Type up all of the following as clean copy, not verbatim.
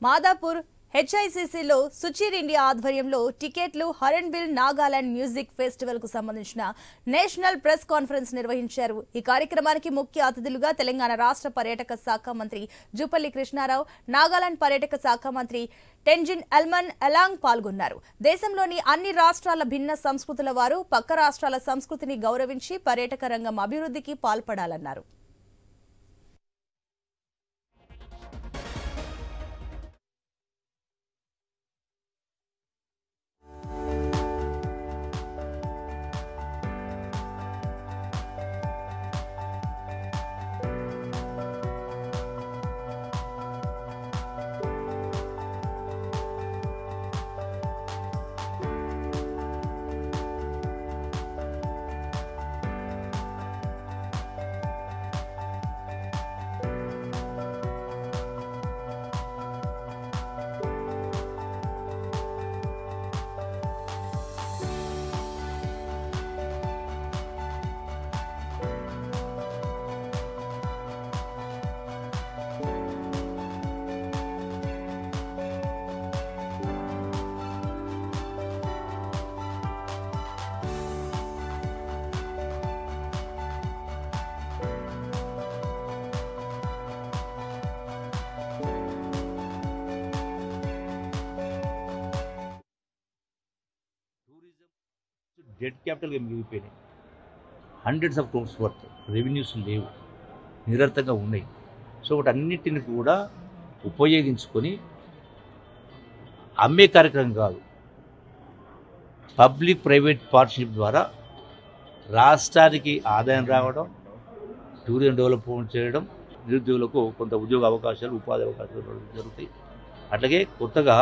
Madhapur హెచ్ఐసిసిలో Sucheer India ఆధ్వర్యంలో టికెట్లు హరన్బిల్ Nagaland music festival కు సంబంధించిన నేషనల్ ప్రెస్ కాన్ఫరెన్స్ నిర్వహించారు। ఈ కార్యక్రమానికి ముఖ్య అతిథులుగా తెలంగాణ రాష్ట్ర పర్యాటక శాఖ మంత్రి జూపల్లి కృష్ణారావు, నాగాలాండ్ పర్యాటక శాఖ మంత్రి టెంజిన్ ఎల్మన్ ఎలాంగ్ పాల్గొన్నారు। దేశంలోని అన్ని రాష్ట్రాల భిన్న సంస్కృతుల వారు పక్క రాష్ట్రాల సంస్కృతిని గౌరవించి పర్యాటక రంగం అభివృద్ధికి పాల్పడాలన్నారు। డెడ్ క్యాపిటల్గా మిగిలిపోయినాయి। Hundreds of crores worth revenues లేవు, నిరర్థంగా ఉన్నాయి। సో వాటన్నిటిని కూడా ఉపయోగించుకొని అమ్మే కార్యక్రమం కాదు, పబ్లిక్ ప్రైవేట్ పార్ట్నర్షిప్ ద్వారా రాష్ట్రానికి ఆదాయం రావడం, టూరిజం డెవలప్మెంట్ చేయడం, నిరుద్యోగులకు కొంత ఉద్యోగ అవకాశాలు, ఉపాధి అవకాశాలు జరుగుతాయి। అట్లాగే కొత్తగా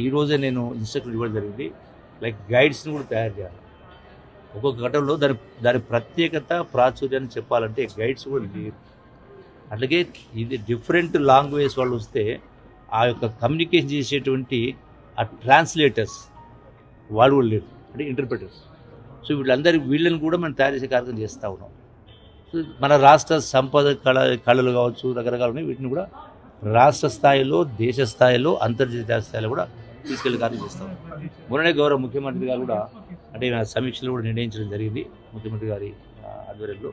ఈరోజే నేను ఇన్స్ట్రక్షన్ ఇవ్వడం జరిగింది, లైక్ గైడ్స్ని కూడా తయారు చేయాలి। ఒక్కొక్క ఘటనలో దాని ప్రత్యేకత, ప్రాచుర్యాన్ని చెప్పాలంటే గైడ్స్ కూడా లేరు। అట్లాగే ఇది డిఫరెంట్ లాంగ్వేజ్ వాళ్ళు వస్తే ఆ యొక్క కమ్యూనికేషన్ చేసేటువంటి ఆ ట్రాన్స్లేటర్స్ వాళ్ళు కూడా లేరు, అంటే ఇంటర్ప్రిటర్స్। సో వీళ్ళని కూడా మనం తయారు చేసే కార్యక్రమం చేస్తూ ఉన్నాం। సో మన రాష్ట్ర సంపద కళలు కావచ్చు, రకరకాలు ఉన్నాయి, వీటిని కూడా రాష్ట్ర స్థాయిలో, దేశ స్థాయిలో, అంతర్జాతీయ స్థాయిలో కూడా తీసుకెళ్లే కార్యం చేస్తాం। మొన్ననే గౌరవ ముఖ్యమంత్రి గారు కూడా అంటే సమీక్షలో కూడా నిర్ణయించడం జరిగింది, ముఖ్యమంత్రి గారి ఆధ్వర్యంలో।